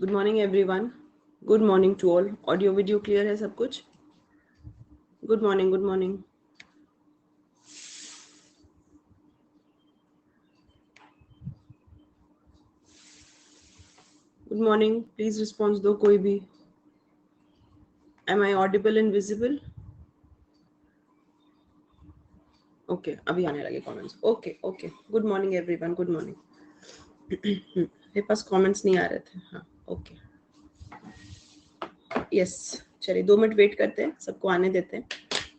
Good morning everyone, good morning to all. Audio video clear है सब कुछ? Good morning, good morning. Good morning, please response दो कोई भी। Am I audible and visible? Okay, अभी आने लगे comments. Okay okay, good morning everyone, good morning. मेरे पास कमेंट्स नहीं आ रहे थे। हाँ ओके, यस। चलिए 2 मिनट वेट करते हैं, सबको आने देते हैं,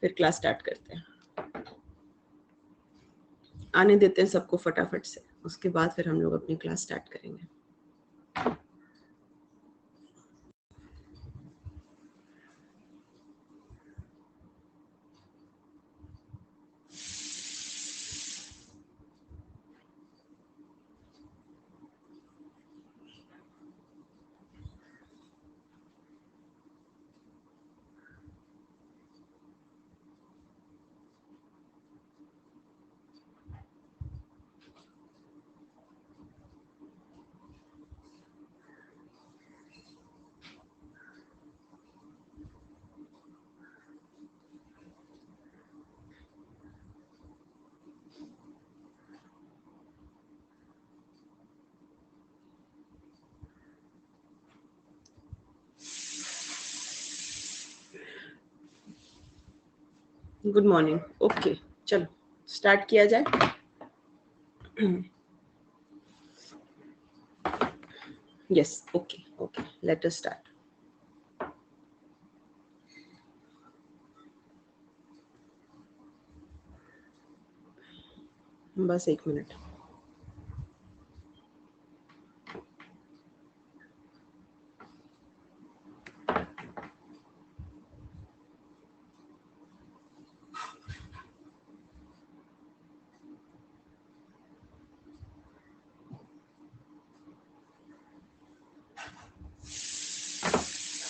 फिर क्लास स्टार्ट करते हैं। आने देते हैं सबको फटाफट से, उसके बाद फिर हम लोग अपनी क्लास स्टार्ट करेंगे। Good morning. ओके, चलो स्टार्ट किया जाए। Yes, okay okay, let us start. बस 1 मिनट।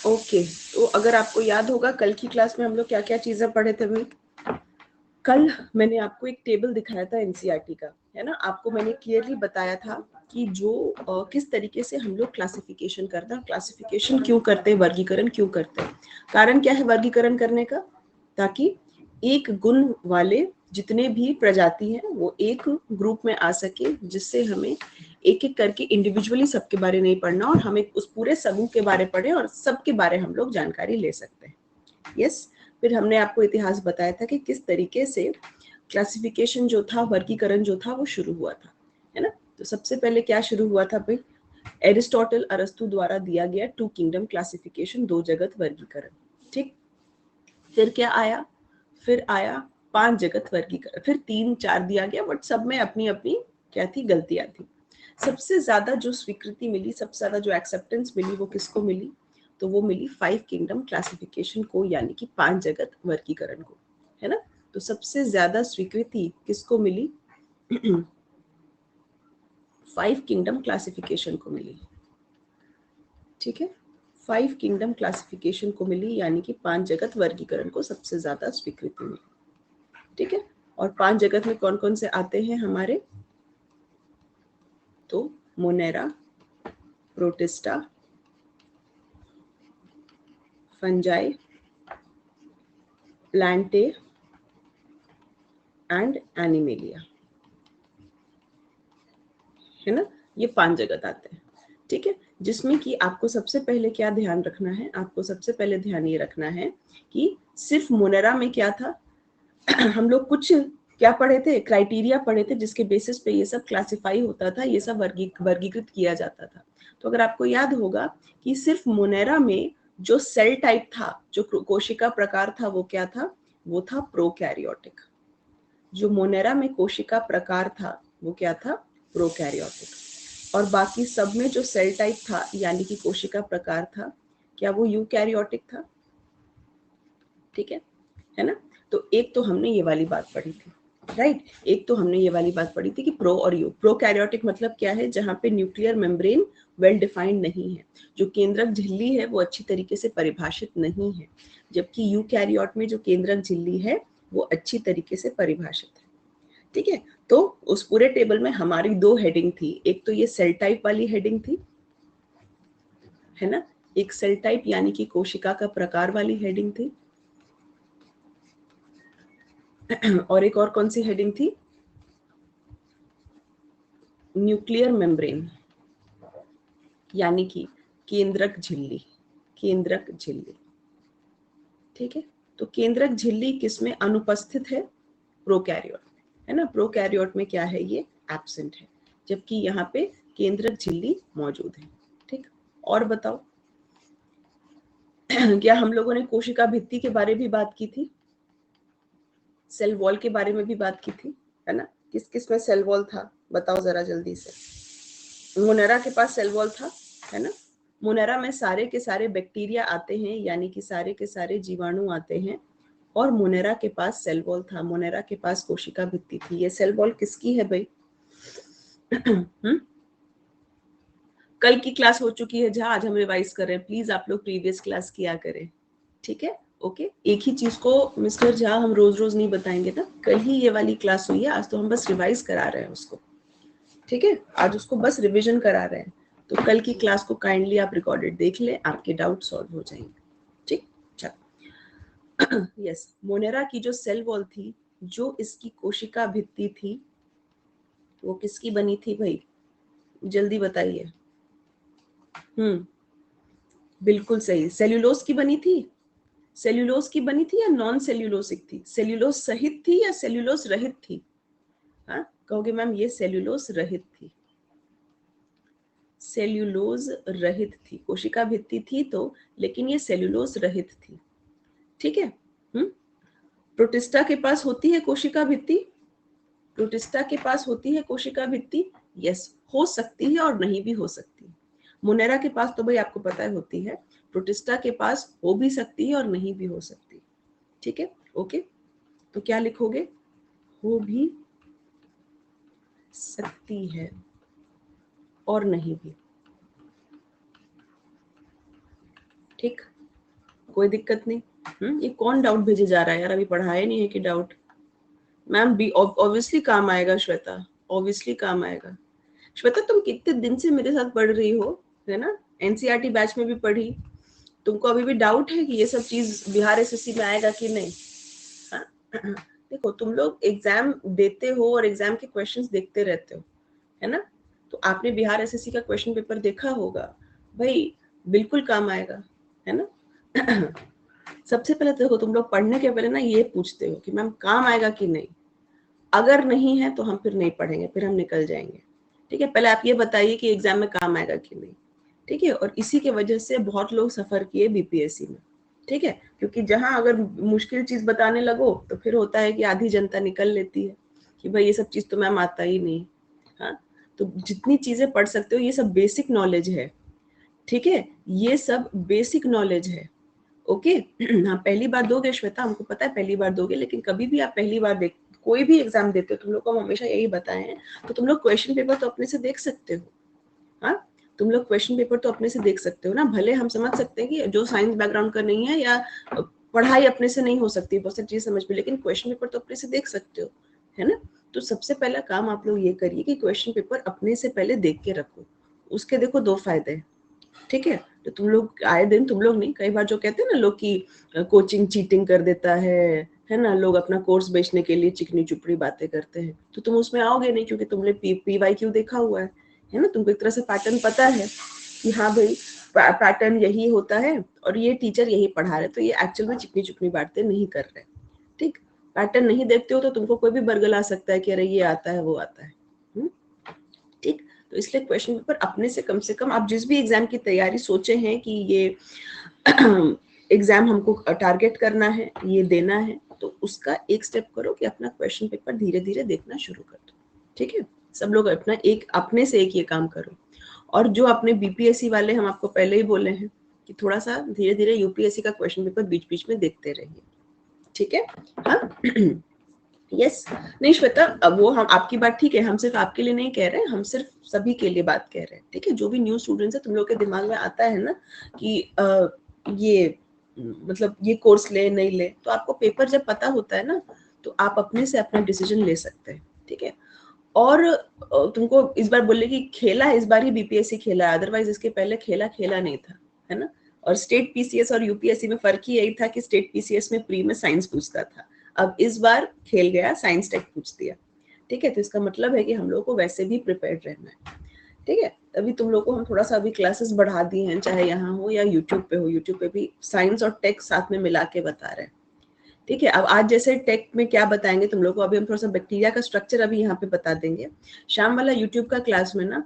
ओके, तो अगर आपको याद होगा कल की क्लास में हम लोग क्या क्या चीजें पढ़े थे भाई। कल मैंने आपको एक टेबल दिखाया था एनसीईआरटी का, है ना। आपको मैंने क्लियरली बताया था कि जो किस तरीके से हम लोग क्लासिफिकेशन करते हैं, क्लासिफिकेशन क्यों करते हैं, वर्गीकरण क्यों करते हैं। कारण क्या है वर्गीकरण करने का? ताकि एक गुण वाले जितने भी प्रजाति हैं वो एक ग्रुप में आ सके, जिससे हमें एक एक करके इंडिविजुअली सबके बारे नहीं पढ़ना और हमें उस पूरे समूह के बारे पढ़े और सबके बारे हम लोग जानकारी ले सकते हैं। यस। फिर हमने आपको इतिहास बताया था कि किस तरीके से क्लासिफिकेशन जो था, वर्गीकरण जो था वो शुरू हुआ था, है ना। तो सबसे पहले क्या शुरू हुआ था भाई? एरिस्टोटल अरस्तु द्वारा दिया गया 2 किंगडम क्लासिफिकेशन, 2 जगत वर्गीकरण। ठीक। फिर क्या आया? फिर आया 5 जगत वर्गीकरण, फिर 3-4 दिया गया, बट सब में अपनी अपनी क्या थी, गलतियां थी। सबसे ज्यादा जो स्वीकृति मिली, सबसे ज्यादा जो एक्सेप्टेंस मिली, वो किसको मिली? तो वो मिली 5 किंगडम क्लासिफिकेशन को, यानी कि 5 जगत वर्गीकरण को, है ना। तो सबसे ज्यादा स्वीकृति किसको मिली? 5 किंगडम क्लासिफिकेशन को मिली। ठीक है, 5 किंगडम क्लासिफिकेशन को मिली, यानी कि 5 जगत वर्गीकरण को सबसे ज्यादा स्वीकृति मिली। ठीक है, और 5 जगत में कौन कौन से आते हैं हमारे? तो Monera, protista, fungi, Plantae and animalia, है ना। ये 5 जगत आते हैं। ठीक है, जिसमें कि आपको सबसे पहले क्या ध्यान रखना है? आपको सबसे पहले ध्यान ये रखना है कि सिर्फ मोनेरा में क्या था, हम लोग कुछ क्या पढ़े थे, क्राइटेरिया पढ़े थे, जिसके बेसिस पे ये सब क्लासिफाई होता था, ये सब वर्गीकृत किया जाता था। तो अगर आपको याद होगा कि सिर्फ मोनेरा में जो सेल टाइप था, जो कोशिका प्रकार था, वो क्या था? वो था प्रोकैरियोटिक। जो मोनेरा में कोशिका प्रकार था वो क्या था? प्रोकैरियोटिक। और बाकी सब में जो सेल टाइप था, यानी कि कोशिका प्रकार था, क्या वो यूकैरियोटिक था? ठीक है ना। तो एक तो हमने ये वाली बात पढ़ी थी, राइट। एक तो हमने ये वाली बात पढ़ी थी कि प्रो और यू। प्रोकैरियोटिक मतलब क्या है? जहां पे न्यूक्लियर मेम्ब्रेन वेल डिफाइंड नहीं है, जो केंद्रक झिल्ली है वो अच्छी तरीके से परिभाषित नहीं है, जबकि यूकैरियोट में जो केंद्रक झिल्ली है वो अच्छी तरीके से परिभाषित है। ठीक है, तो उस पूरे टेबल में हमारी 2 हेडिंग थी। एक तो ये सेल टाइप वाली हेडिंग थी, है ना। एक सेल टाइप यानी कि कोशिका का प्रकार वाली हेडिंग थी, और एक और कौन सी हेडिंग थी, न्यूक्लियर मेम्ब्रेन यानी कि केंद्रक झिल्ली, केंद्रक झिल्ली। ठीक है, तो केंद्रक झिल्ली किसमें अनुपस्थित है, प्रोकैरियोट में, है ना। प्रोकैरियोट में क्या है, ये एब्सेंट है, जबकि यहाँ पे केंद्रक झिल्ली मौजूद है। ठीक, और बताओ क्या हम लोगों ने कोशिका भित्ति के बारे में भी बात की थी, सेल वॉल के बारे में भी बात की थी, है ना। किस किस में सेल वॉल था, बताओ जरा जल्दी से। मोनेरा के पास सेल वॉल था, है ना। मोनेरा में सारे के सारे बैक्टीरिया आते हैं, यानी कि सारे के सारे जीवाणु आते हैं, और मोनेरा के पास सेल वॉल था, मोनेरा के पास कोशिका भित्ति थी। ये सेल वॉल किसकी है भाई? कल की क्लास हो चुकी है जहां, आज हम रिवाइज कर रहे हैं, प्लीज आप लोग प्रीवियस क्लास किया करें, ठीक है। ओके, एक ही चीज को मिस्टर झा हम रोज रोज नहीं बताएंगे ना, कल ही ये वाली क्लास हुई है, आज तो हम बस रिवाइज करा रहे हैं उसको, ठीक है। आज उसको बस रिवीजन करा रहे हैं, तो कल की क्लास को काइंडली आप रिकॉर्डेड देख ले, आपके डाउट सॉल्व हो जाएंगे, ठीक। चलो, यस, मोनेरा की जो सेल वॉल थी, जो इसकी कोशिका भित्ति थी, वो किसकी बनी थी भाई, जल्दी बताइए। बिल्कुल सही, सेल्यूलोज की बनी थी। सेल्यूलोज की बनी थी या नॉन सेल्यूलोसिक थी, सेल्यूलोज सहित थी या सेल्यूलोज रहित थी? हाँ, कहोगे मैम ये सेल्यूलोज रहित थी, सेल्यूलोज रहित थी, कोशिका भित्ति थी तो, लेकिन ये सेल्यूलोज रहित थी, ठीक है। प्रोटिस्टा के पास होती है कोशिका भित्ति, प्रोटिस्टा के पास होती है कोशिका भित्ति, यस, हो सकती है और नहीं भी हो सकती। मोनेरा के पास तो भाई आपको पता है होती है, प्रोटिस्टा के पास हो भी सकती है और नहीं भी हो सकती, ठीक है। ओके, तो क्या लिखोगे, हो भी सकती है और नहीं भी, ठीक, कोई दिक्कत नहीं। ये कौन डाउट भेजे जा रहा है यार, अभी पढ़ाया नहीं है कि डाउट? मैम बी ऑब्वियसली काम आएगा श्वेता, ऑब्वियसली काम आएगा। श्वेता तुम कितने दिन से मेरे साथ पढ़ रही हो, है ना, एनसीईआरटी बैच में भी पढ़ी, तुमको अभी भी डाउट है कि ये सब चीज बिहार एसएससी में आएगा कि नहीं? हाँ? देखो तुम लोग एग्जाम देते हो और एग्जाम के क्वेश्चंस देखते रहते हो, है ना, तो आपने बिहार एसएससी का क्वेश्चन पेपर देखा होगा भाई, बिल्कुल काम आएगा, है ना। सबसे पहले देखो, तुम लोग पढ़ने के पहले ना ये पूछते हो कि मैम काम आएगा कि नहीं, अगर नहीं है तो हम फिर नहीं पढ़ेंगे, फिर हम निकल जाएंगे, ठीक है। पहले आप ये बताइए कि एग्जाम में काम आएगा कि नहीं, ठीक है। और इसी के वजह से बहुत लोग सफर किए बीपीएससी में, ठीक है, क्योंकि जहां अगर मुश्किल चीज बताने लगो तो फिर होता है कि आधी जनता निकल लेती है कि भाई ये सब चीज तो मैम आता ही नहीं। हाँ, तो जितनी चीजें पढ़ सकते हो ये सब बेसिक नॉलेज है, ठीक है, ये सब बेसिक नॉलेज है, ओके। हाँ, पहली बार दोगे श्वेता, हमको पता है पहली बार दोगे, लेकिन कभी भी आप पहली बार देख कोई भी एग्जाम देते हो, तुम लोग को हम हमेशा यही बताए हैं, तो तुम लोग क्वेश्चन पेपर तो अपने से देख सकते हो। हाँ, तुम लोग क्वेश्चन पेपर तो अपने से देख सकते हो ना, भले हम समझ सकते हैं कि जो साइंस बैकग्राउंड का नहीं है या पढ़ाई अपने से नहीं हो सकती, बहुत सारी चीज समझ में, लेकिन क्वेश्चन पेपर तो अपने से देख सकते हो, है ना। तो सबसे पहला काम आप लोग ये करिए कि क्वेश्चन पेपर अपने से पहले देख के रखो, उसके देखो दो फायदे हैं, ठीक है। तो तुम लोग आए दिन, तुम लोग नहीं, कई बार जो कहते हैं ना लोग की कोचिंग चीटिंग कर देता है ना, लोग अपना कोर्स बेचने के लिए चिकनी चुपड़ी बातें करते हैं, तो तुम उसमें आओगे नहीं, क्योंकि तुमने पीवाईक्यू देखा हुआ है ना, तुमको एक तरह से पैटर्न पता है कि हाँ भाई पैटर्न यही होता है और ये टीचर यही पढ़ा रहे, तो ये एक्चुअल में चिकनी चुपड़ी बातें नहीं कर रहे, ठीक। पैटर्न नहीं देखते हो तो तुमको कोई भी बरगला सकता है कि अरे ये आता है वो आता है, ठीक। तो इसलिए क्वेश्चन पेपर अपने से कम आप जिस भी एग्जाम की तैयारी सोचे हैं कि ये एग्जाम हमको टारगेट करना है, ये देना है, तो उसका एक स्टेप करो कि अपना क्वेश्चन पेपर धीरे धीरे देखना शुरू कर दो, ठीक है। सब लोग अपना एक अपने से एक ये काम करो, और जो अपने बीपीएससी वाले हम आपको पहले ही बोले हैं कि थोड़ा सा धीरे धीरे यूपीएससी का क्वेश्चन पेपर बीच बीच में देखते रहिए, ठीक है। हाँ, यस, नहीं श्वेता, अब वो हम आपकी बात ठीक है, हम सिर्फ आपके लिए नहीं कह रहे हैं, हम सिर्फ सभी के लिए बात कह रहे हैं, ठीक है। जो भी न्यू स्टूडेंट्स है, तुम लोग के दिमाग में आता है ना कि ये मतलब ये कोर्स ले नहीं ले, तो आपको पेपर जब पता होता है ना, तो आप अपने से अपना डिसीजन ले सकते हैं, ठीक है। और तुमको इस बार बोले कि खेला, इस बार ही बीपीएससी खेला है, अदरवाइज इसके पहले खेला नहीं था, है ना। और स्टेट पीसीएस और यूपीएससी में फर्क ही यही था कि स्टेट पीसीएस में प्री में साइंस पूछता था, अब इस बार खेल गया, साइंस टेक पूछ दिया। ठीक है, तो इसका मतलब है कि हम लोग को वैसे भी प्रिपेयर्ड रहना है। ठीक है, अभी तुम लोग को हम थोड़ा सा अभी क्लासेस बढ़ा दिए हैं, चाहे यहाँ हो या यूट्यूब पे हो, यूट्यूब पे भी साइंस और टेक साथ में मिला के बता रहे हैं। ठीक है, अब आज जैसे टेक में क्या बताएंगे तुम लोग को, अभी हम थोड़ा सा बैक्टीरिया का स्ट्रक्चर अभी यहाँ पे बता देंगे। शाम वाला यूट्यूब का क्लास में ना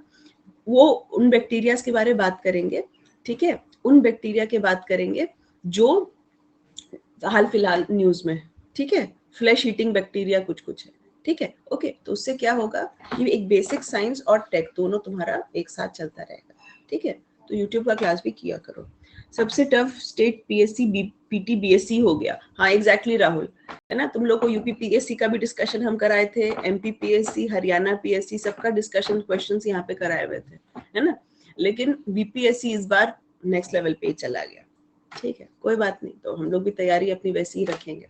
वो उन बैक्टीरिया के बारे में बात करेंगे। ठीक है, उन बैक्टीरिया के बात करेंगे जो हाल फिलहाल न्यूज में। ठीक है, फ्लैश ईटिंग बैक्टीरिया कुछ कुछ है। ठीक है, ओके, तो उससे क्या होगा कि एक बेसिक साइंस और टेक दोनों तुम्हारा एक साथ चलता रहेगा। ठीक है, तो यूट्यूब का क्लास भी किया करो। सबसे tough state PSC PT BSc हो गया। हाँ एग्जैक्टली राहुल, है ना। तुम लोग को यूपी पीएससी का भी डिस्कशन हम कराए थे, एमपी पीएससी, हरियाणा पीएससी, सबका डिस्कशन क्वेश्चंस यहाँ पे कराए हुए थे, है ना। लेकिन बीपीएससी इस बार नेक्स्ट लेवल पे चला गया। ठीक है, कोई बात नहीं, तो हम लोग भी तैयारी अपनी वैसी ही रखेंगे।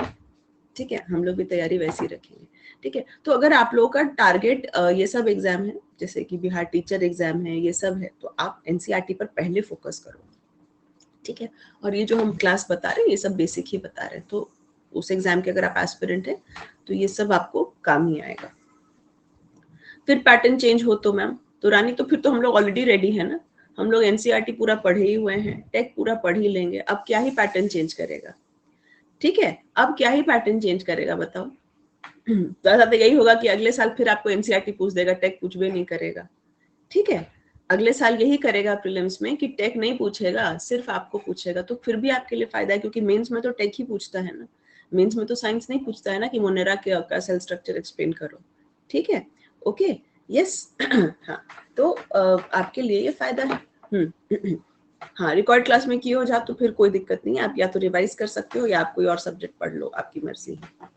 ठीक है, हम लोग भी तैयारी वैसी ही रखेंगे। ठीक है, तो अगर आप लोगों का टारगेट ये सब एग्जाम है, जैसे कि बिहार टीचर एग्जाम है, ये सब है, तो आप एनसीईआरटी पर पहले फोकस करो। ठीक है, और ये जो हम क्लास बता रहे हैं ये सब बेसिक ही बता रहे हैं, तो उस एग्जाम के अगर आप एस्पिरेंट हैं तो ये सब आपको काम ही आएगा। फिर पैटर्न चेंज हो तो मैम, तो रानी तो फिर तो हम लोग ऑलरेडी रेडी है ना, हम लोग एनसीईआरटी पूरा पढ़े ही हुए हैं, टेक पूरा पढ़ ही लेंगे, अब क्या ही पैटर्न चेंज करेगा। ठीक है, अब क्या ही पैटर्न चेंज करेगा बताओ। तो यही होगा कि अगले साल फिर आपको एनसीईआरटी पूछ देगा, टेक कुछ भी नहीं करेगा। ठीक है, अगले साल यही करेगा प्रीलिम्स में कि टेक नहीं पूछेगा, सिर्फ आपको पूछेगा, तो फिर भी आपके लिए फायदा है, क्योंकि मेंस में तो टेक ही पूछता है ना, मेंस में तो साइंस नहीं पूछता है ना कि मोनेरा का सेल स्ट्रक्चर एक्सप्लेन करो। ठीक है, ओके, यस। हाँ, तो आपके लिए ये फायदा है। हाँ, रिकॉर्ड क्लास में किए हो जा तो फिर कोई दिक्कत नहीं है, आप या तो रिवाइज कर सकते हो या आप कोई और सब्जेक्ट पढ़ लो, आपकी मर्जी है।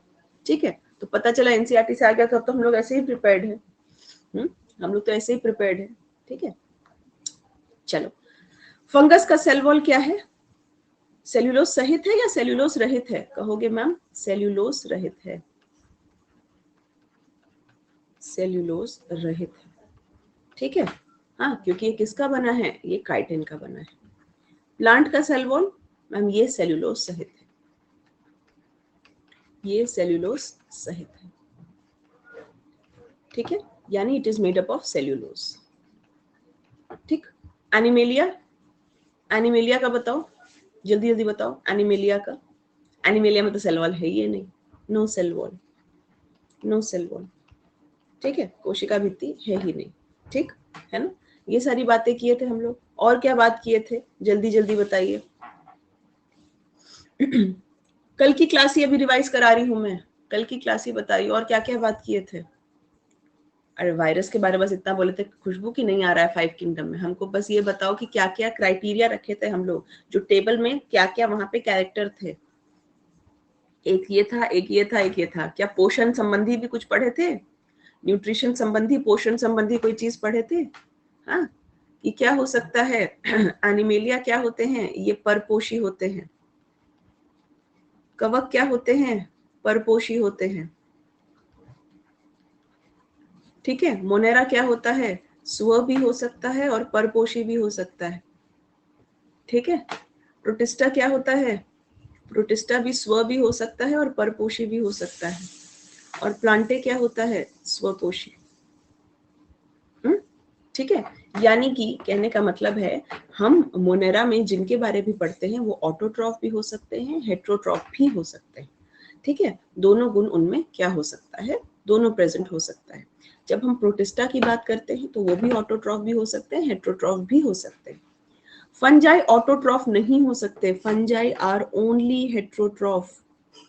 ठीक है, तो पता चला एनसीईआरटी से आ गया तो हम लोग ऐसे ही प्रिपेयर्ड है, हम लोग तो ऐसे ही प्रिपेयर्ड है। ठीक है, चलो, फंगस का सेल वॉल क्या है? सेल्यूलोज सहित है या सेल्यूलोज रहित है? कहोगे मैम सेल्यूलोज रहित है, सेल्यूलोज रहित है। ठीक है, हाँ, क्योंकि ये किसका बना है? ये काइटिन का बना है। प्लांट का सेल वॉल मैम ये सेल्यूलोज सहित है, ये सेल्यूलोज सहित है। ठीक है, यानी it is made up of cellulose. ठीक, एनिमेलिया, एनिमेलिया का बताओ, जल्दी जल्दी बताओ एनिमेलिया का। एनिमेलिया में तो सेल वॉल है ही नहीं, no cell wall, no cell wall. ठीक है, कोशिका भित्ति है ही नहीं। ठीक है ना, ये सारी बातें किए थे हम लोग, और क्या बात किए थे, जल्दी जल्दी बताइए। कल की क्लास ही अभी रिवाइज करा रही हूं मैं, कल की क्लास ही बताइए, और क्या क्या बात किए थे। अरे वायरस के बारे में बस इतना बोले थे, खुशबू की नहीं आ रहा है 5 किंगडम में, हमको बस ये बताओ कि क्या क्या क्राइटेरिया रखे थे हम लोग, जो टेबल में क्या क्या वहां पे कैरेक्टर थे। एक ये था, एक ये था, एक ये था, क्या पोषण संबंधी भी कुछ पढ़े थे? न्यूट्रिशन संबंधी, पोषण संबंधी कोई चीज पढ़े थे? हाँ, ये क्या हो सकता है? एनिमेलिया क्या होते हैं? ये परपोषी होते हैं। कवक क्या होते हैं? परपोषी होते हैं। ठीक है, मोनेरा क्या होता है? स्व भी हो सकता है और परपोषी भी हो सकता है। ठीक है, प्रोटिस्टा क्या होता है? प्रोटिस्टा भी स्व भी हो सकता है और परपोषी भी हो सकता है। और प्लांटे क्या होता है? स्वपोषी। ठीक है, यानी कि कहने का मतलब है, हम मोनेरा में जिनके बारे में पढ़ते हैं वो ऑटोट्रॉफ भी हो सकते हैं, हेट्रोट्रॉफ भी हो सकते हैं। ठीक है, दोनों गुण उनमें क्या हो सकता है? दोनों प्रेजेंट हो सकता है। जब हम प्रोटिस्टा की बात करते हैं तो वो भी ऑटोट्रॉफ भी हो सकते हैं, हेट्रोट्रॉफ भी हो सकते हैं। फंजाई ऑटोट्रॉफ नहीं हो सकते, fungi are only heterotroph,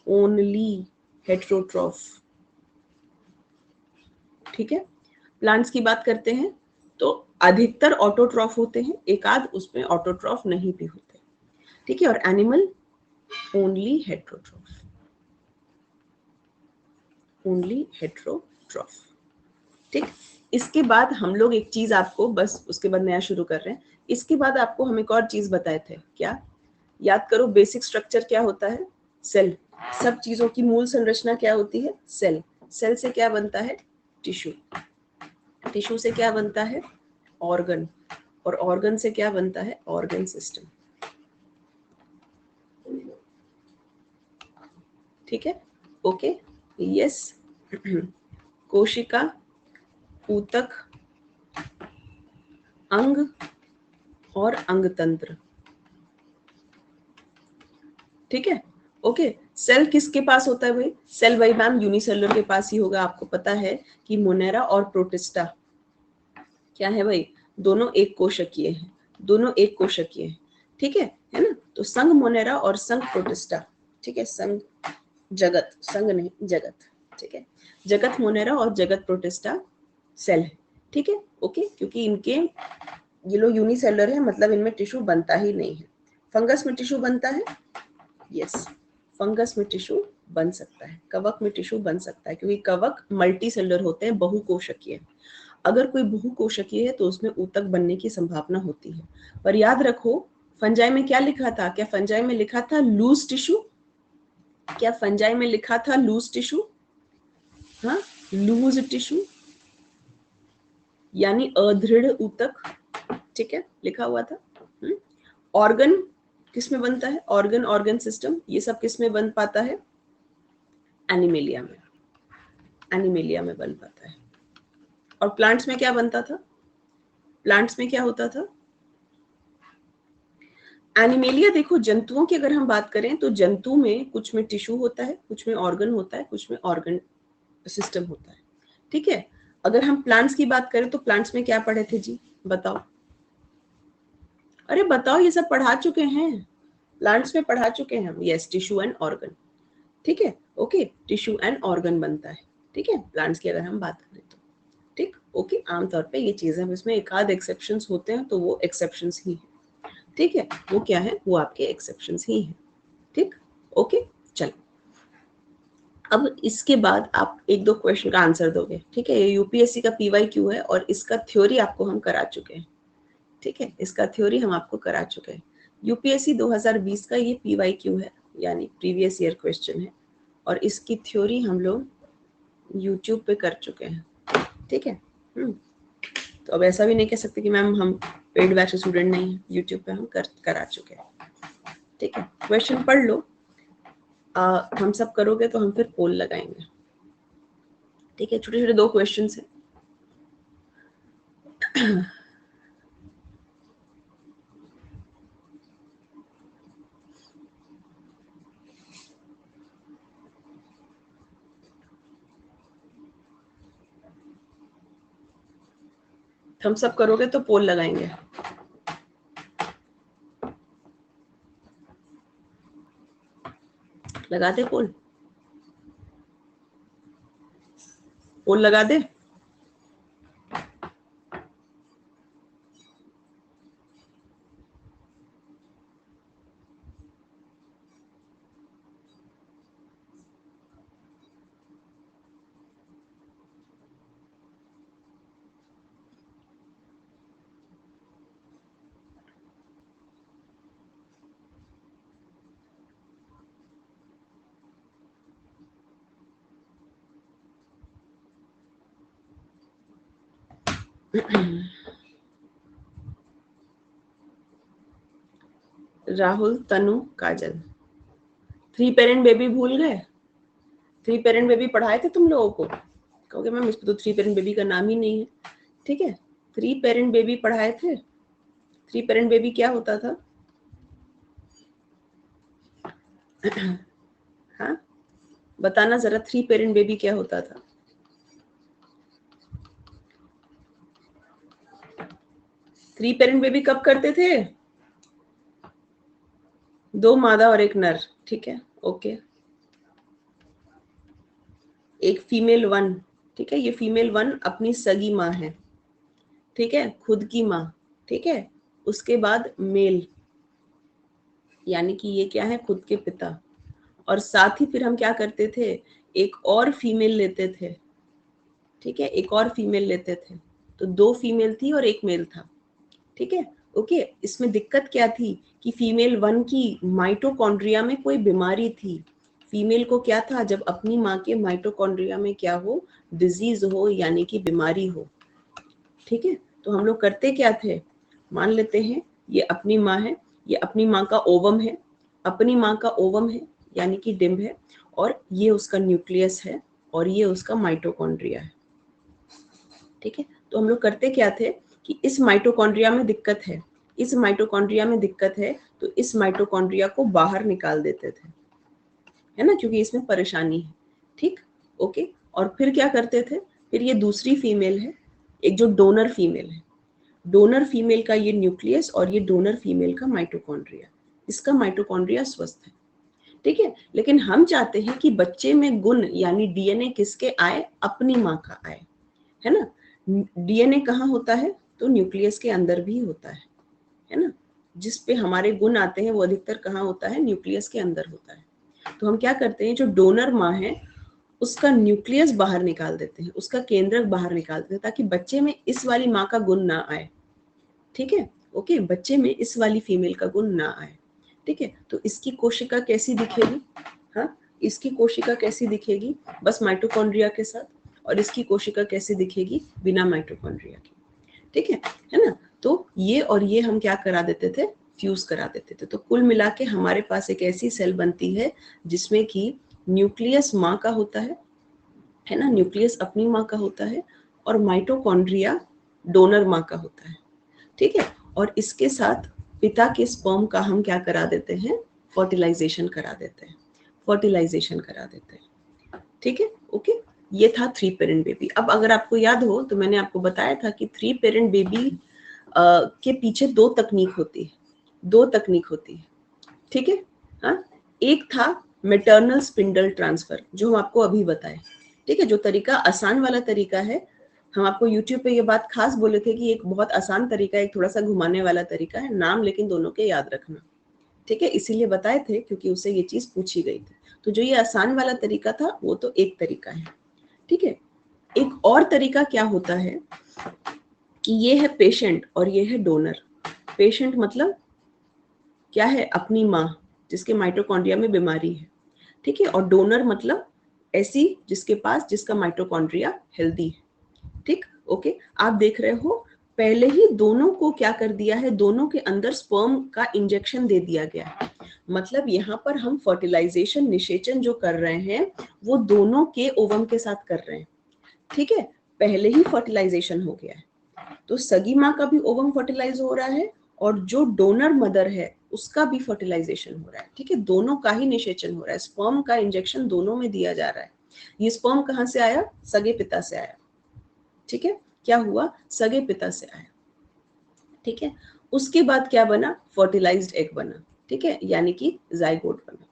only heterotroph. ठीक है, प्लांट्स की बात करते हैं तो अधिकतर ऑटोट्रॉफ होते हैं, एक आध उसमें ऑटोट्रॉफ नहीं भी होते। ठीक है, और animal only heterotroph, only heterotroph. ठीक, इसके बाद हम लोग एक चीज आपको, बस उसके बाद नया शुरू कर रहे हैं। इसके बाद आपको हम एक और चीज बताए थे, क्या याद करो? बेसिक स्ट्रक्चर क्या होता है? सेल। सब चीजों की मूल संरचना क्या होती है? सेल। सेल से क्या बनता है? टिश्यू। टिश्यू से क्या बनता है? ऑर्गन। और ऑर्गन से क्या बनता है? Organ system. ठीक है, ओके, यस। कोशिका, ऊतक, अंग और अंग तंत्र, ठीक है, ओके। सेल किसके पास होता है भाई? सेल भाई मैम यूनिसेलुलर के पास ही होगा। आपको पता है कि मोनेरा और प्रोटिस्टा क्या है भाई? दोनों एक कोशकीय हैं, दोनों एक कोशकीय हैं, ठीक है ना? तो संघ मोनेरा और संघ प्रोटिस्टा, ठीक है, संघ जगत, संघ नहीं जगत, ठीक है, जगत मोनेरा और जगत प्रोटिस्टा सेल है, ठीक है, ओके। क्योंकि इनके ये लोग यूनिसेलुलर है, मतलब इनमें टिश्यू बनता ही नहीं है। फंगस में टिश्यू बनता है, यस, फंगस में टिश्यू बन सकता है, कवक में टिश्यू बन सकता है, क्योंकि कवक मल्टी सेलुलर होते हैं, बहुकोशकीय। अगर कोई बहुकोशकीय है तो उसमें ऊतक बनने की संभावना होती है। पर याद रखो, फंजाई में क्या लिखा था? क्या फंजाई में लिखा था लूज टिश्यू? क्या फंजाई में लिखा था लूज टिश्यू? हाँ, लूज टिश्यू यानी अदृढ़ ऊतक, ठीक है, लिखा हुआ था। ऑर्गन किस में बनता है? ऑर्गन, ऑर्गन सिस्टम, ये सब किस में बन पाता है? एनिमेलिया में, एनिमेलिया में बन पाता है। और प्लांट्स में क्या बनता था? प्लांट्स में क्या होता था? एनिमेलिया, देखो जंतुओं की अगर हम बात करें तो जंतु में कुछ में टिश्यू होता है, कुछ में ऑर्गन होता है, कुछ में ऑर्गन सिस्टम होता है, ठीक है। अगर हम प्लांट्स की बात करें तो प्लांट्स में क्या पढ़े थे जी? बताओ, अरे बताओ, ये सब पढ़ा चुके हैं, प्लांट्स में पढ़ा चुके हैं हम, यस, टिश्यू एंड ऑर्गन, ठीक है, ओके, टिश्यू एंड ऑर्गन बनता है, ठीक है, प्लांट्स की अगर हम बात करें तो, ठीक, ओके। आमतौर पे ये चीजें, इसमें एक आध एक्सेप्शंस होते हैं तो वो एक्सेप्शंस ही है, ठीक है, वो क्या है? वो आपके एक्सेप्शंस ही है, ठीक, ओके। चलो, अब इसके बाद आप एक दो क्वेश्चन का आंसर दोगे, ठीक है। ये यूपीएससी का पीवाईक्यू है और इसका थ्योरी आपको हम करा चुके हैं, ठीक है, इसका थ्योरी हम आपको करा चुके हैं। यूपीएससी 2020 का ये पीवाईक्यू है, यानी प्रीवियस ईयर क्वेश्चन है, और इसकी थ्योरी हम लोग यूट्यूब पे कर चुके हैं, ठीक है। तो अब ऐसा भी नहीं कह सकते कि मैम हम पेड बैच स्टूडेंट नहीं है, यूट्यूब पे हम करा चुके हैं, ठीक है। क्वेश्चन पढ़ लो, हम सब करोगे तो हम फिर पोल लगाएंगे, ठीक है। छोटे छोटे दो क्वेश्चन है। हम सब करोगे तो पोल लगाएंगे, लगा दे पोल, पोल लगा दे। राहुल, तनु, काजल, थ्री पेरेंट बेबी भूल गए? थ्री पेरेंट बेबी पढ़ाए थे तुम लोगों को? कहोगे मैम इस पे तो थ्री पेरेंट बेबी का नाम ही नहीं है, ठीक है। थ्री पेरेंट बेबी पढ़ाए थे। थ्री पेरेंट बेबी क्या होता था? हाँ, बताना जरा, थ्री पेरेंट बेबी क्या होता था? थ्री पेरेंट बेबी कब करते थे? दो मादा और एक नर, ठीक है, ओके। एक फीमेल वन, ठीक है, ये फीमेल वन अपनी सगी माँ है, ठीक है, खुद की माँ, ठीक है। उसके बाद मेल, यानी कि ये क्या है? खुद के पिता। और साथ ही फिर हम क्या करते थे? एक और फीमेल लेते थे, ठीक है, एक और फीमेल लेते थे। तो दो फीमेल थी और एक मेल था, ठीक है, ओके। इसमें दिक्कत क्या थी कि फीमेल वन की माइटोकॉन्ड्रिया में कोई बीमारी थी। फीमेल को क्या था? जब अपनी माँ के माइटोकॉन्ड्रिया में क्या हो? डिजीज हो, यानी कि बीमारी हो, ठीक है। तो हम लोग करते क्या थे? मान लेते हैं ये अपनी माँ है, ये अपनी माँ का ओवम है, अपनी माँ का ओवम है, यानी कि डिम्ब है, और ये उसका न्यूक्लियस है, और ये उसका माइटोकॉन्ड्रिया है। ठीक है, तो हम लोग करते क्या थे कि इस माइटोकॉन्ड्रिया में दिक्कत है, इस माइटोकॉन्ड्रिया में दिक्कत है, तो इस माइटोकॉन्ड्रिया को बाहर निकाल देते थे, है ना, क्योंकि इसमें परेशानी है। ठीक, ओके। और फिर क्या करते थे, फिर ये दूसरी फीमेल है, एक जो डोनर फीमेल है, डोनर फीमेल का ये न्यूक्लियस और ये डोनर फीमेल का माइटोकॉन्ड्रिया, इसका माइटोकॉन्ड्रिया स्वस्थ है। ठीक है, लेकिन हम चाहते हैं कि बच्चे में गुण यानी डीएनए किसके आए, अपनी माँ का आए, है ना। डीएनए कहाँ होता है, तो न्यूक्लियस के अंदर भी होता है ना। जिस पे हमारे गुण आते हैं वो अधिकतर कहाँ होता है, न्यूक्लियस के अंदर होता है। तो हम क्या करते हैं, जो डोनर माँ है उसका न्यूक्लियस बाहर निकाल देते हैं, उसका केंद्रक बाहर निकाल देते हैं, ताकि बच्चे में इस वाली माँ का गुण ना आए। ठीक है, ओके, बच्चे में इस वाली फीमेल का गुण ना आए। ठीक है, तो इसकी कोशिका कैसी दिखेगी, हाँ, इसकी कोशिका कैसी दिखेगी, बस माइटोकॉन्ड्रिया के साथ, और इसकी कोशिका कैसी दिखेगी, बिना माइटोकॉन्ड्रिया की। ठीक है ना। तो ये और ये हम क्या करा देते थे, फ्यूज करा देते थे। तो कुल मिला के हमारे पास एक ऐसी सेल बनती है जिसमें कि न्यूक्लियस माँ का होता है ना, न्यूक्लियस अपनी माँ का होता है, और माइटोकॉन्ड्रिया डोनर माँ का होता है। ठीक है, और इसके साथ पिता के स्पर्म का हम क्या करा देते हैं, फर्टिलाइजेशन करा देते हैं, फर्टिलाइजेशन करा देते हैं। ठीक है, ओके। ये था 3 पेरेंट बेबी। अब अगर आपको याद हो तो मैंने आपको बताया था कि 3 पेरेंट बेबी के पीछे 2 तकनीक होती है, 2 तकनीक होती है। ठीक है, हाँ, एक था मैटरनल स्पिंडल ट्रांसफर, जो हम आपको अभी बताए। ठीक है, जो तरीका आसान वाला तरीका है, हम आपको YouTube पे ये बात खास बोले थे कि एक बहुत आसान तरीका है, एक थोड़ा सा घुमाने वाला तरीका है, नाम लेकिन दोनों के याद रखना। ठीक है, इसीलिए बताए थे क्योंकि उससे ये चीज पूछी गई थी। तो जो ये आसान वाला तरीका था वो तो एक तरीका है। ठीक है, एक और तरीका क्या होता है कि ये है पेशेंट और ये है डोनर। पेशेंट मतलब क्या है, अपनी माँ जिसके माइटोकॉन्ड्रिया में बीमारी है। ठीक है, और डोनर मतलब ऐसी जिसके पास, जिसका माइटोकॉन्ड्रिया हेल्दी है। ठीक, ओके। आप देख रहे हो पहले ही दोनों को क्या कर दिया है, दोनों के अंदर स्पर्म का इंजेक्शन दे दिया गया है। मतलब यहाँ पर हम फर्टिलाइजेशन, निषेचन जो कर रहे हैं वो दोनों के ओवम के साथ कर रहे हैं। ठीक है, पहले ही फर्टिलाइजेशन हो गया है, तो सगी माँ का भी ओवम फर्टिलाइज हो रहा है, और जो डोनर मदर है उसका भी फर्टिलाइजेशन हो रहा है। ठीक है, दोनों का ही निषेचन हो रहा है, स्पर्म का इंजेक्शन दोनों में दिया जा रहा है। ये स्पर्म कहाँ से आया, सगे पिता से आया। ठीक है, क्या हुआ, सगे पिता से आया। ठीक है, उसके बाद क्या बना, फर्टिलाइज्ड एग बना। ठीक है, यानी कि जाइगोट बना।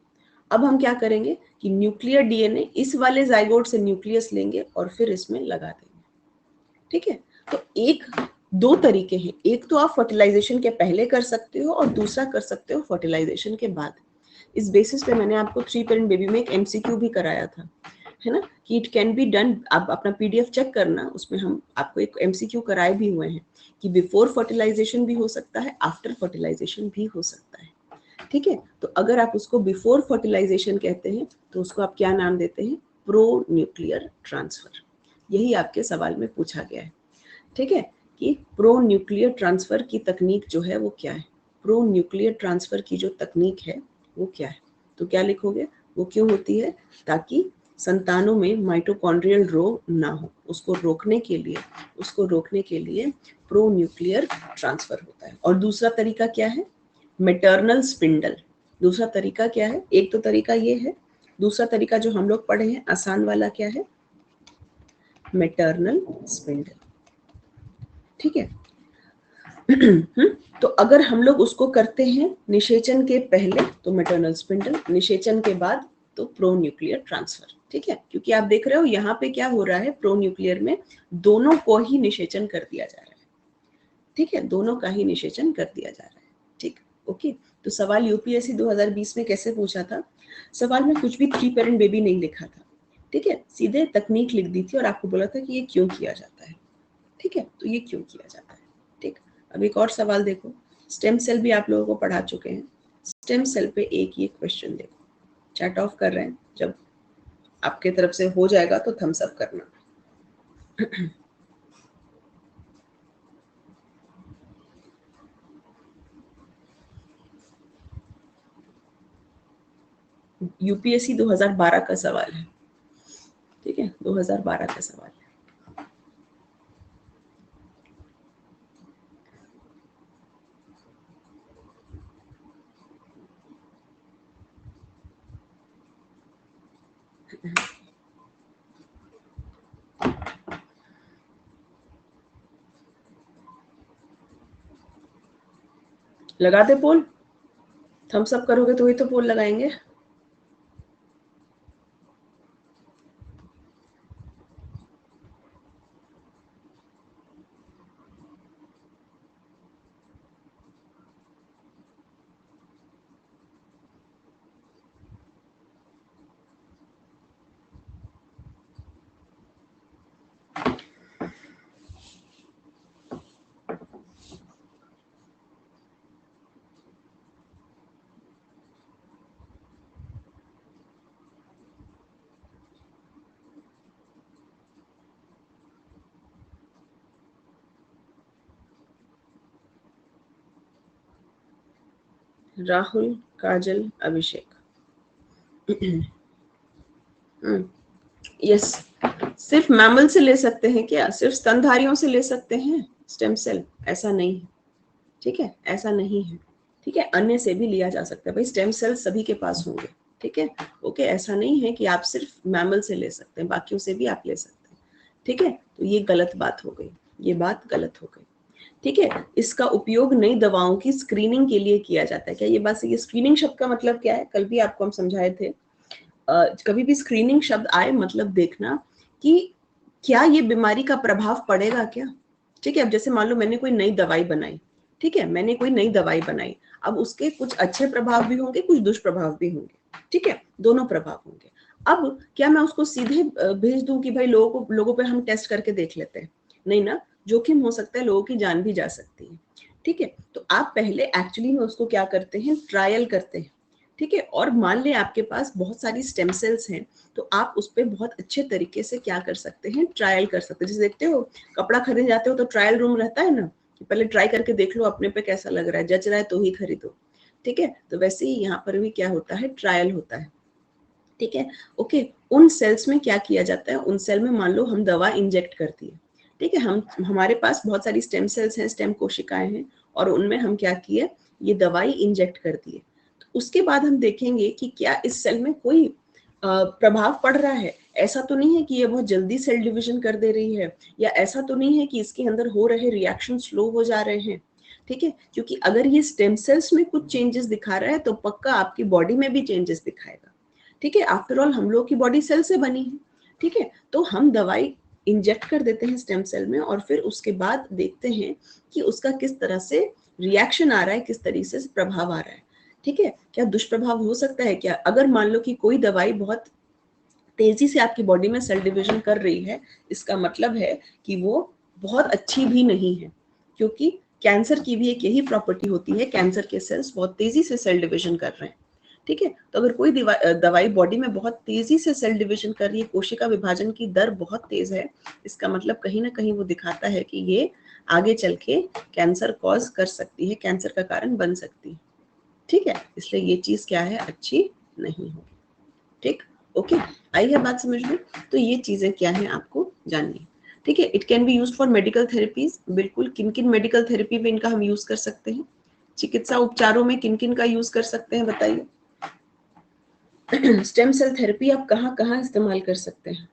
अब हम क्या करेंगे कि न्यूक्लियर डीएनए इस वाले जाइगोट से न्यूक्लियस लेंगे और फिर इसमें लगा देंगे। ठीक है, तो एक, 2 तरीके हैं, एक तो आप फर्टिलाइजेशन के पहले कर सकते हो और दूसरा कर सकते हो फर्टिलाइजेशन के बाद। इस बेसिस पे मैंने आपको 3 पेरेंट बेबी में एक एमसीक्यू भी कराया था, है ना, कि इट कैन बी डन। आप अपना पीडीएफ चेक करना, उसमें हम आपको एक एमसीक्यू कराए भी हुए हैं कि बिफोर फर्टिलाइजेशन भी हो सकता है, आफ्टर फर्टिलाइजेशन भी हो सकता है। ठीक है, तो अगर आप उसको बिफोर फर्टिलाइजेशन कहते हैं तो उसको आप क्या नाम देते हैं, प्रो न्यूक्लियर ट्रांसफर। यही आपके सवाल में पूछा गया है। ठीक है, कि प्रो न्यूक्लियर ट्रांसफर की तकनीक जो है वो क्या है, प्रो न्यूक्लियर ट्रांसफर की जो तकनीक है वो क्या है। तो क्या लिखोगे, वो क्यों होती है, ताकि संतानों में माइटोकॉन्ड्रियल रोग ना हो, उसको रोकने के लिए, उसको रोकने के लिए प्रो न्यूक्लियर ट्रांसफर होता है। और दूसरा तरीका क्या है, मैटरनल स्पिंडल। दूसरा तरीका क्या है, एक तो तरीका ये है, दूसरा तरीका जो हम लोग पढ़े हैं आसान वाला क्या है, मैटरनल स्पिंडल। ठीक है, तो अगर हम लोग उसको करते हैं निषेचन के पहले तो मैटरनल स्पिंडल, निषेचन के बाद तो प्रो न्यूक्लियर ट्रांसफर। ठीक है, क्योंकि आप देख रहे हो यहाँ पे क्या हो रहा है, प्रो न्यूक्लियर में दोनों को ही निषेचन कर दिया जा रहा है। ठीक है, दोनों का ही निषेचन कर दिया जा रहा है। ठीक, ओके। तो सवाल यूपीएससी 2020 में कैसे पूछा था, सवाल में कुछ भी 3 पेरेंट बेबी नहीं लिखा था। ठीक है, सीधे तकनीक लिख दी थी और आपको बोला था कि ये क्यों किया जाता है। ठीक है, तो ये क्यों किया जाता है। ठीक, अब एक और सवाल देखो, स्टेम सेल भी आप लोगों को पढ़ा चुके हैं। स्टेम सेल पे एक ये क्वेश्चन देखो, चैट ऑफ कर रहे हैं, जब आपके तरफ से हो जाएगा तो थम्स अप करना। यूपीएससी 2012 का सवाल है, ठीक है, 2012 का सवाल है। लगा दे पोल, थम्स अप करोगे तो ही तो पोल लगाएंगे। राहुल, काजल, अभिषेक। यस, सिर्फ मैमल से ले सकते हैं क्या? सिर्फ स्तनधारियों से ले सकते हैं स्टेम सेल? ऐसा नहीं है, ठीक है, ऐसा नहीं है, ठीक है, अन्य से भी लिया जा सकता है भाई, स्टेम सेल सभी के पास होंगे, ठीक है, ओके। ऐसा नहीं है कि आप सिर्फ मैमल से ले सकते हैं, बाकियों से भी आप ले सकते हैं, ठीक है। तो ये गलत बात हो गई, ये बात गलत हो गई, ठीक है। इसका उपयोग नई दवाओं की स्क्रीनिंग के लिए किया जाता है। क्या ये बात सही है? स्क्रीनिंग शब्द का मतलब क्या है? कल भी आपको हम समझाए थे। कभी भी स्क्रीनिंग शब्द आए मतलब देखना कि क्या ये बीमारी का प्रभाव पड़ेगा क्या, ठीक है। अब जैसे मान लो मैंने कोई नई दवाई बनाई, ठीक है, मैंने कोई नई दवाई बनाई, अब उसके कुछ अच्छे प्रभाव भी होंगे, कुछ दुष्प्रभाव भी होंगे, ठीक है, दोनों प्रभाव होंगे। अब क्या मैं उसको सीधे भेज दूं कि भाई लोगों पे हम टेस्ट करके देख लेते हैं? नहीं ना, जोखिम हो सकता है, लोगों की जान भी जा सकती है, ठीक है। तो आप पहले एक्चुअली में उसको क्या करते हैं, ट्रायल करते हैं, ठीक है। और मान लें आपके पास बहुत सारी स्टेम सेल्स हैं, तो आप उस पर बहुत अच्छे तरीके से क्या कर सकते हैं, ट्रायल कर सकते हैं। जैसे देखते हो कपड़ा खरीदने जाते हो तो ट्रायल रूम रहता है ना, कि पहले ट्राई करके देख लो अपने पे कैसा लग रहा है, जच रहा है तो ही खरीदो, ठीक है। तो वैसे ही यहाँ पर भी क्या होता है, ट्रायल होता है, ठीक है, ओके। उन सेल्स में क्या किया जाता है, उन सेल में मान लो हम दवा इंजेक्ट कर दिए, ठीक है, हम हमारे पास बहुत सारी स्टेम सेल्स हैं, स्टेम कोशिकाएं हैं, और उनमें हम क्या किए, ये दवाई इंजेक्ट कर दिए। तो उसके बाद हम देखेंगे कि क्या इस सेल में कोई प्रभाव पड़ रहा है। ऐसा तो नहीं है कि ये बहुत जल्दी सेल डिवीजन कर दे रही है, या ऐसा तो नहीं है कि इसके अंदर हो रहे रिएक्शन स्लो हो जा रहे हैं, ठीक है। क्योंकि अगर ये स्टेम सेल्स में कुछ चेंजेस दिखा रहा है तो पक्का आपकी बॉडी में भी चेंजेस दिखाएगा, ठीक है। आफ्टर ऑल हम लोग की बॉडी सेल से बनी है, ठीक है। तो हम दवाई इंजेक्ट कर देते हैं स्टेम सेल में, और फिर उसके बाद देखते हैं कि उसका किस तरह से रिएक्शन आ रहा है, किस तरीके से प्रभाव आ रहा है, ठीक है। क्या दुष्प्रभाव हो सकता है क्या? अगर मान लो कि कोई दवाई बहुत तेजी से आपकी बॉडी में सेल डिवीजन कर रही है, इसका मतलब है कि वो बहुत अच्छी भी नहीं है, क्योंकि कैंसर की भी एक यही प्रॉपर्टी होती है, कैंसर के सेल्स बहुत तेजी से सेल डिवीजन कर रहे हैं, ठीक है। तो अगर कोई दवाई बॉडी में बहुत तेजी से सेल डिवीजन कर रही है, कोशिका विभाजन की दर बहुत तेज है, इसका मतलब कहीं ना कहीं वो दिखाता है कि ये आगे चल के कैंसर कॉज कर सकती है, कैंसर का कारण बन सकती है, ठीक है। इसलिए ये चीज क्या है, अच्छी नहीं होगी, ठीक, ओके। आई है बात समझ में? तो ये चीजें क्या है आपको जाननी, ठीक है। It can be used for medical therapies, बिल्कुल। किन किन मेडिकल थेरेपी में इनका हम यूज कर सकते हैं, चिकित्सा उपचारों में किन किन का यूज कर सकते हैं बताइए। स्टेम सेल थेरेपी आप कहाँ कहाँ इस्तेमाल कर सकते हैं?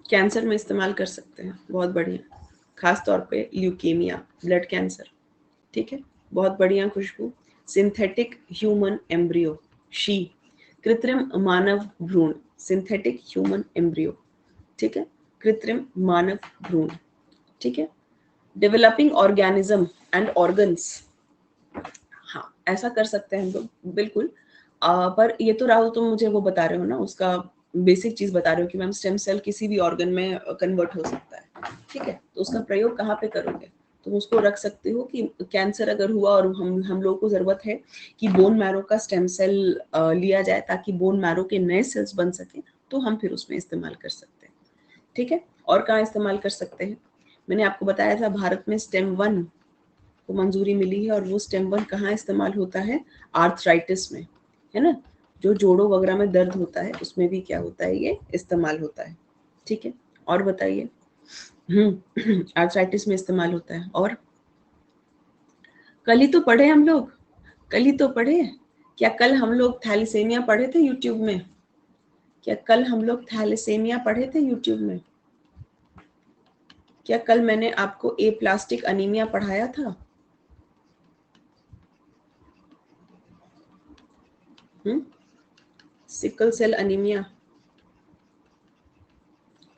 कैंसर में इस्तेमाल कर सकते हैं, बहुत बढ़िया, खास तौर पे ल्यूकेमिया, ब्लड कैंसर, ठीक है, बहुत बढ़िया खुशबू। सिंथेटिक ह्यूमन एम्ब्रियो, शी, कृत्रिम मानव भ्रूण, सिंथेटिक ह्यूमन एम्ब्रियो, ठीक है, कृत्रिम मानव भ्रूण, ठीक है। डेवलपिंग ऑर्गेनिज्म एंड ऑर्गन्स, हाँ ऐसा कर सकते हैं हम लोग, बिल्कुल। पर ये तो राहुल तुम मुझे वो बता रहे हो ना, उसका बेसिक चीज बता रहे हो कि मैम स्टेम सेल किसी भी ऑर्गन में कन्वर्ट हो सकता है, ठीक है। तो उसका प्रयोग कहाँ पे करोगे? तुम उसको रख सकते हो कि कैंसर अगर हुआ और हम लोगों को जरूरत है कि बोन मैरो का स्टेम सेल लिया जाए ताकि बोन मैरो के नए सेल्स बन सके, तो हम फिर उसमें इस्तेमाल कर सकते हैं, ठीक है। और कहाँ इस्तेमाल कर सकते हैं? मैंने आपको बताया था भारत में स्टेम 1 को मंजूरी मिली है, और वो स्टेम 1 कहाँ इस्तेमाल होता है? आर्थराइटिस में, है ना, जो जोड़ों वगैरह में दर्द होता है उसमें भी क्या होता है, ये इस्तेमाल होता है। ठीक है, और बताइए। आर्थराइटिस में इस्तेमाल होता है। और कल ही तो पढ़े हम लोग, कल ही तो पढ़े। क्या कल हम लोग थैलेसेमिया पढ़े थे यूट्यूब में? क्या कल हम लोग थैलेसेमिया पढ़े थे यूट्यूब में? क्या कल मैंने आपको ए प्लास्टिक अनीमिया पढ़ाया था? Sickle cell anaemia.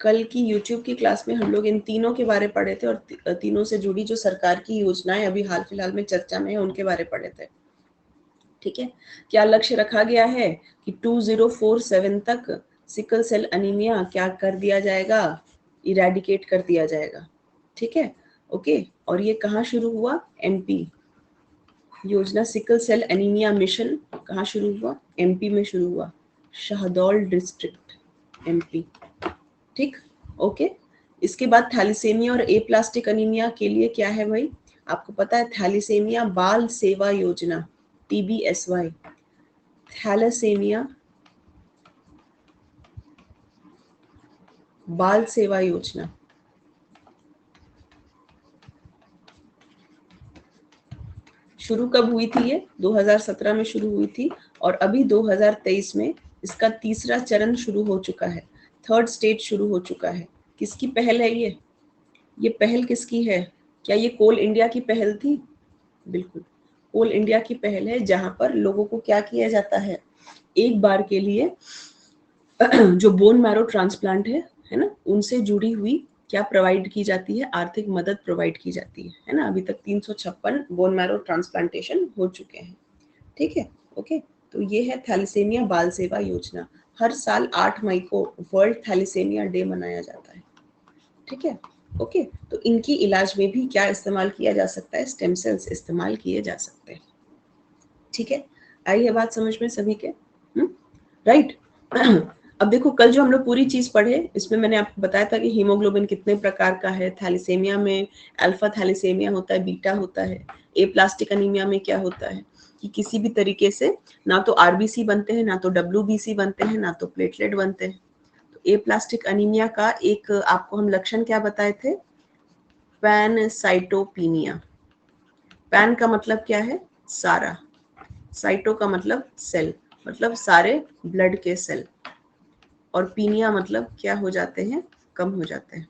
कल की यूट्यूब की क्लास में हम लोग इन तीनों के बारे पढ़े थे, और तीनों से जुड़ी जो सरकार की योजनाएं अभी हाल फिलहाल में चर्चा में है उनके बारे पढ़े थे। ठीक है, क्या लक्ष्य रखा गया है कि 2047 तक सिकल सेल अनीमिया क्या कर दिया जाएगा, इरेडिकेट कर दिया जाएगा। ठीक है, ओके। और ये कहाँ शुरू हुआ? एमपी। योजना सिकल सेल एनीमिया मिशन कहाँ शुरू हुआ? एमपी में शुरू हुआ, शाहदौल डिस्ट्रिक्ट, एमपी। ठीक, ओके। इसके बाद थैलीसेमिया और ए प्लास्टिक अनीमिया के लिए क्या है भाई? आपको पता है थैलीसेमिया बाल सेवा योजना, TBSY। थैलेसेमिया बाल सेवा योजना शुरू कब हुई थी? ये 2017 में शुरू हुई थी, और अभी 2023 में इसका तीसरा चरण शुरू हो चुका है, थर्ड स्टेज शुरू हो चुका है। किसकी पहल है ये पहल किसकी है? क्या ये कोल इंडिया की पहल थी? बिल्कुल, कोल इंडिया की पहल है, जहां पर लोगों को क्या किया जाता है, एक बार के लिए जो बोन मैरो ट्रांसप्लांट है ना, उनसे जुड़ी हुई क्या प्रोवाइड की जाती है? आर्थिक मदद प्रोवाइड की जाती है ना। अभी तक 356 बोन मैरो ट्रांसप्लांटेशन हो चुके हैं। ठीक है, ओके। तो ये है थैलेसेमिया बाल सेवा योजना। हर साल 8 मई को वर्ल्ड थैलेसेमिया डे मनाया जाता है। ठीक है, ओके। तो इनकी इलाज में भी क्या इस्तेमाल किया जा सकता है? स्टेम सेल्स इस्तेमाल किए जा सकते हैं। ठीक है, आई है बात समझ में सभी के? राइट। अब देखो, कल जो हम लोग पूरी चीज पढ़े, इसमें मैंने आपको बताया था कि हीमोग्लोबिन कितने प्रकार का है। थैलेसेमिया में अल्फा थैलेसेमिया होता है, बीटा होता है। ए प्लास्टिक अनीमिया में क्या होता है कि किसी भी तरीके से ना तो आरबीसी बनते हैं, ना तो डब्ल्यूबीसी बनते हैं, ना तो प्लेटलेट बनते हैं। तो ए प्लास्टिक अनीमिया का एक आपको हम लक्षण क्या बताए थे? पैनसाइटोपिनिया। पैन का मतलब क्या है? सारा। साइटो का मतलब सेल, मतलब सारे ब्लड के सेल। और पीनिया मतलब क्या हो जाते हैं? कम हो जाते हैं।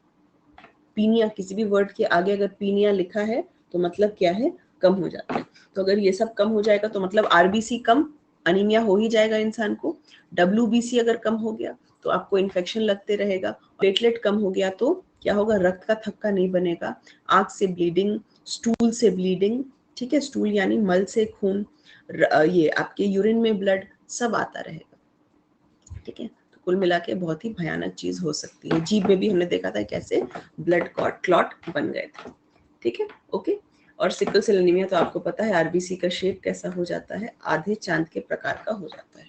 पीनिया, किसी भी वर्ड के आगे अगर पीनिया लिखा है तो मतलब क्या है? कम हो जाता है। तो अगर ये सब कम हो जाएगा तो मतलब आरबीसी कम, अनीमिया हो ही जाएगा इंसान को। डब्ल्यूबीसी अगर कम हो गया तो आपको इन्फेक्शन लगते रहेगा। प्लेटलेट कम हो गया तो क्या होगा? रक्त का थक्का नहीं बनेगा, आंख से ब्लीडिंग, स्टूल से ब्लीडिंग। ठीक है, स्टूल यानी मल से खून, ये आपके यूरिन में ब्लड, सब आता रहेगा। ठीक है, तो कुल मिला के बहुत ही भयानक चीज हो सकती है। जीभ में भी हमने देखा था कैसे ब्लड क्लॉट बन गए थे। ठीक है, ओके। और सिकल सेल एनीमिया तो आपको पता है आरबीसी का शेप कैसा हो जाता है? आधे चांद के प्रकार का हो जाता है।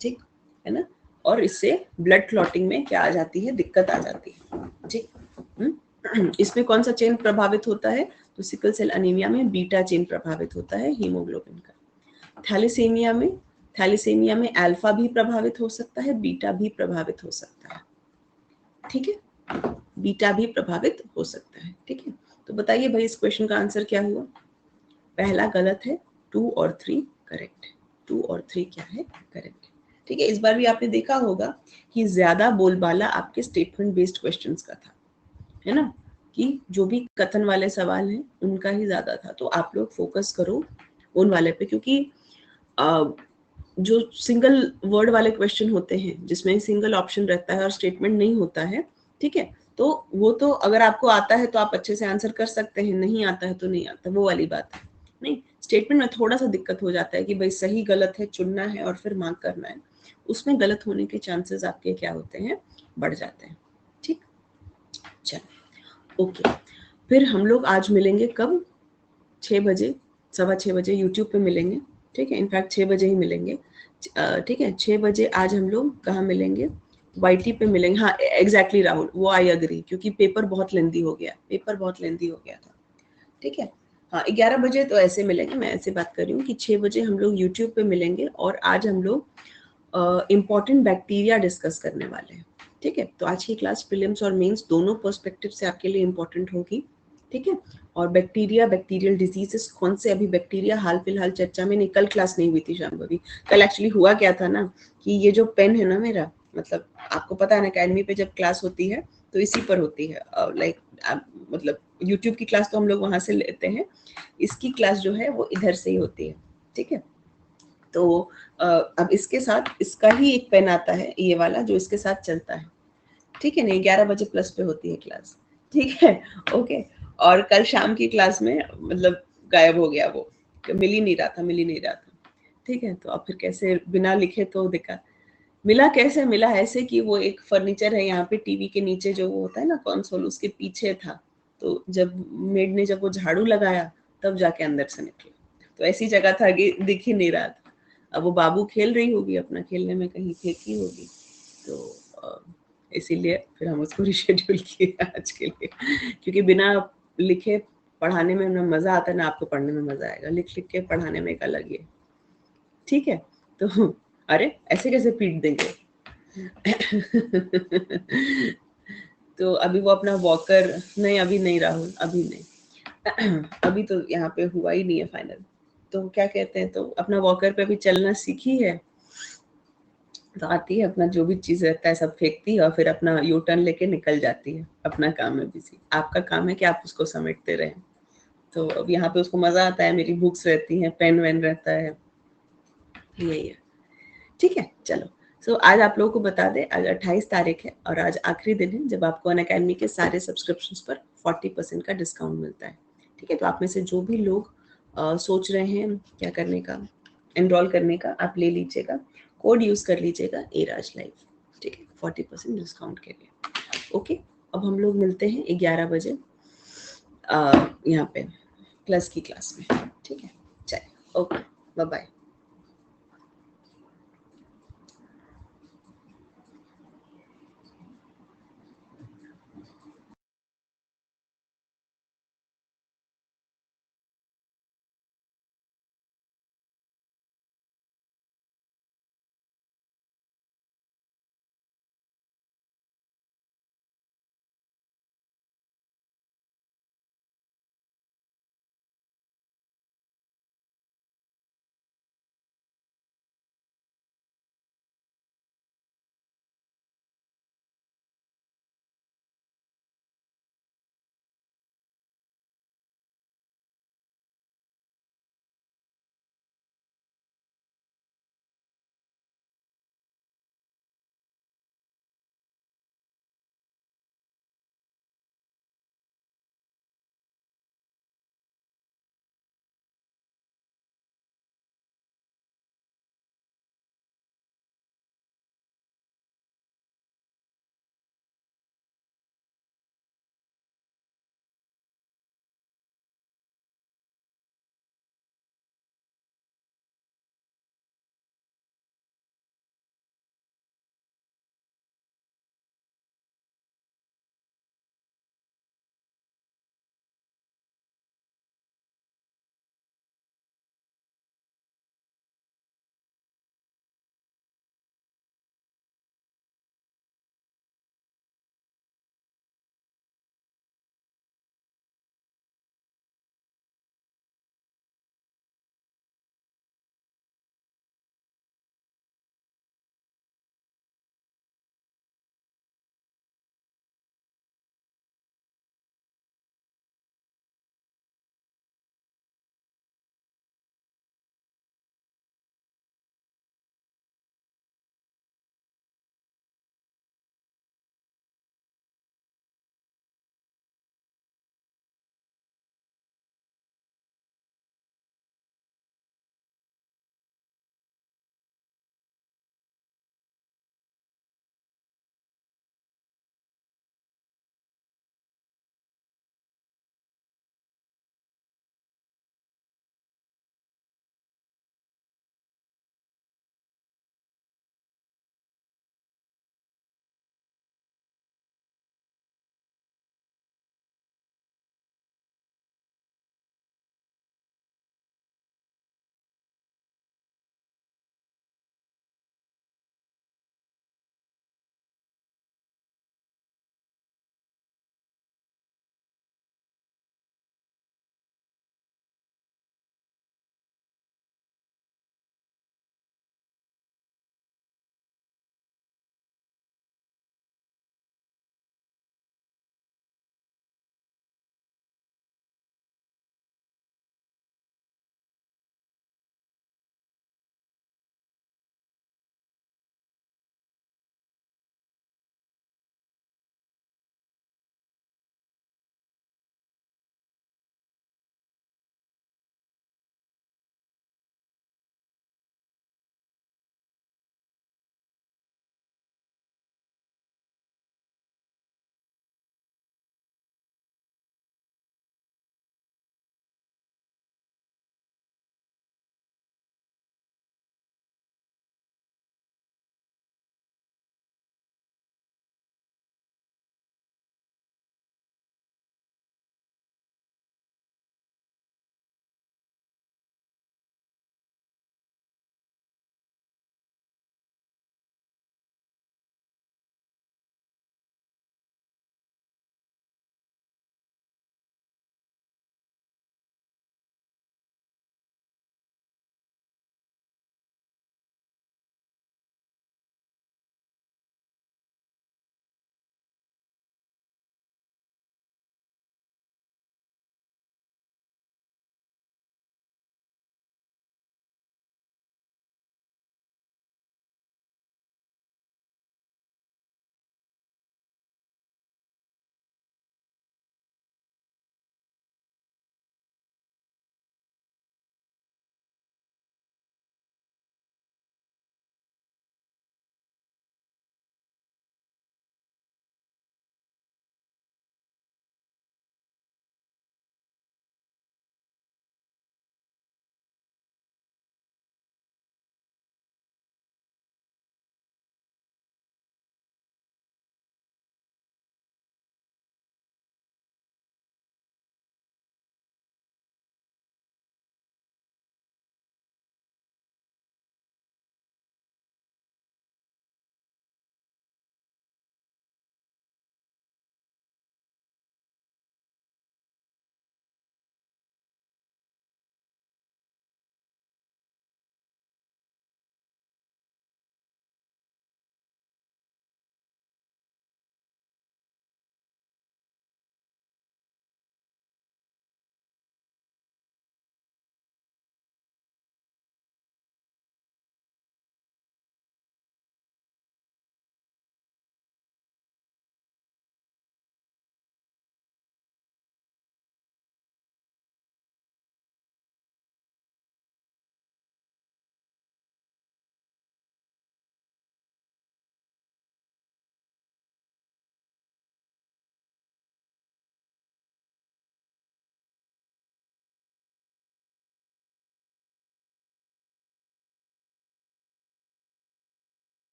ठीक है ना। और इससे ब्लड क्लॉटिंग में क्या आ जाती है? दिक्कत आ जाती है। ठीक, इसमें कौन सा चेन प्रभावित होता है? तो सिकल सेल अनीमिया में बीटा चेन प्रभावित होता है, हीमोग्लोबिन का। थैलेसेमिया में अल्फा भी प्रभावित हो सकता है, बीटा भी प्रभावित हो सकता है। ठीक है, बीटा भी प्रभावित हो सकता है। ठीक है, तो बताइए भाई इस क्वेश्चन का आंसर क्या हुआ? पहला गलत है, 2 और 3 करेक्ट। 2 और 3 क्या है? करेक्ट। ठीक है, इस बार भी आपने देखा होगा कि ज्यादा बोलबाला आपके स्टेटमेंट बेस्ड क्वेश्चंस का था, है ना, कि जो भी कथन वाले सवाल हैं उनका ही ज्यादा था। तो आप लोग फोकस करो उन वाले पे, क्योंकि जो सिंगल वर्ड वाले क्वेश्चन होते हैं जिसमें सिंगल ऑप्शन रहता है और स्टेटमेंट नहीं होता है, ठीक है, तो वो तो अगर आपको आता है तो आप अच्छे से आंसर कर सकते हैं, नहीं आता है तो नहीं आता, वो वाली बात है। नहीं, स्टेटमेंट में थोड़ा सा दिक्कत हो जाता है कि भाई सही गलत है चुनना है और फिर मार्क करना है, उसमें गलत होने के चांसेस आपके क्या होते हैं? बढ़ जाते हैं। ठीक, चलो ओके। फिर हम लोग आज मिलेंगे कब? 6 बजे, 6:15 बजे यूट्यूब पे मिलेंगे। ठीक है, इनफैक्ट 6 बजे ही मिलेंगे। ठीक है, 6 बजे आज हम लोग कहाँ मिलेंगे? YT पे मिलेंगे। हाँ एग्जैक्टली राहुल, वो आई अग्री, क्योंकि पेपर बहुत लेंदी हो गया, पेपर बहुत लेंदी हो गया था। ठीक है, हाँ 11 बजे तो ऐसे मिलेंगे, मैं ऐसे बात कर रही हूँ कि 6 बजे हम लोग यूट्यूब पे मिलेंगे और आज हम लोग इम्पॉर्टेंट बैक्टीरिया डिस्कस करने वाले हैं। ठीक है, तो आज की क्लास प्रीलिम्स और मेंस दोनों पर्सपेक्टिव से आपके लिए इम्पोर्टेंट होगी। ठीक है, और बैक्टीरिया, बैक्टीरियल डिजीजेस, कौन से अभी बैक्टीरिया हाल फिलहाल चर्चा में नहीं, कल क्लास नहीं हुई थी शांभवी। कल एक्चुअली हुआ क्या था ना कि ये जो पेन है ना मेरा, मतलब आपको पता है ना अकेडमी पे जब क्लास होती है तो इसी पर होती है, लाइक मतलब यूट्यूब की क्लास तो हम लोग वहां से लेते हैं, इसकी क्लास जो है वो इधर से ही होती है। ठीक है, तो अब इसके साथ इसका ही एक पेन आता है, ये वाला जो इसके साथ चलता है। ठीक है, नहीं 11 बजे प्लस पे होती है क्लास। ठीक है, ओके। और कल शाम की क्लास में मतलब गायब हो गया वो, मिल ही नहीं रहा था, मिल ही नहीं रहा था। ठीक है, तो अब फिर कैसे बिना लिखे तो दिखा, मिला कैसे, मिला ऐसे कि वो एक फर्नीचर है यहाँ पे टीवी के नीचे जो वो होता है ना कंसोल, उसके पीछे था। तो जब मेड ने जब वो झाड़ू लगाया तब जाके अंदर से निकला, तो ऐसी जगह था कि दिख ही नहीं रहा था। अब वो बाबू खेल रही होगी, अपना खेलने में कहीं फेंकी होगी, तो इसीलिए फिर हम उसको रिशेड्यूल किए आज के लिए, क्योंकि बिना लिखे पढ़ाने में ना मजा आता है ना आपको पढ़ने में मजा आएगा, लिख लिख के पढ़ाने में एक अलग ही है। ठीक है, तो अरे ऐसे कैसे पीट देंगे। तो अभी वो अपना वॉकर, नहीं अभी नहीं राहुल, अभी नहीं अभी तो यहाँ पे हुआ ही नहीं है फाइनल। तो क्या कहते हैं, तो अपना वॉकर पे भी चलना सीखी है, तो आती है, अपना जो भी चीज रहता है सब फेंकती है और फिर अपना यू टर्न लेके निकल जाती है, अपना काम है बिजी। आपका काम है कि आप उसको समेटते रहें। तो अब यहाँ पे उसको मजा आता है, मेरी बुक्स रहती हैं, पेन वेन रहता है, यही है। ठीक है, चलो। सो आज आप लोगों को बता दें, आज 28 तारीख है और आज आखिरी दिन है जब आपको अनअकैडमी के सारे सब्सक्रिप्शंस पर 40% का डिस्काउंट मिलता है। ठीक है, तो आप में से जो भी लोग सोच रहे हैं क्या करने का, एनरोल करने का, आप ले लीजिएगा, कोड यूज कर लीजिएगा एराज लाइव। ठीक है, 40% डिस्काउंट के लिए। ओके, अब हम लोग मिलते हैं 11 बजे यहाँ पे प्लस की क्लास में। ठीक है, चलिए, ओके, बाय बाय।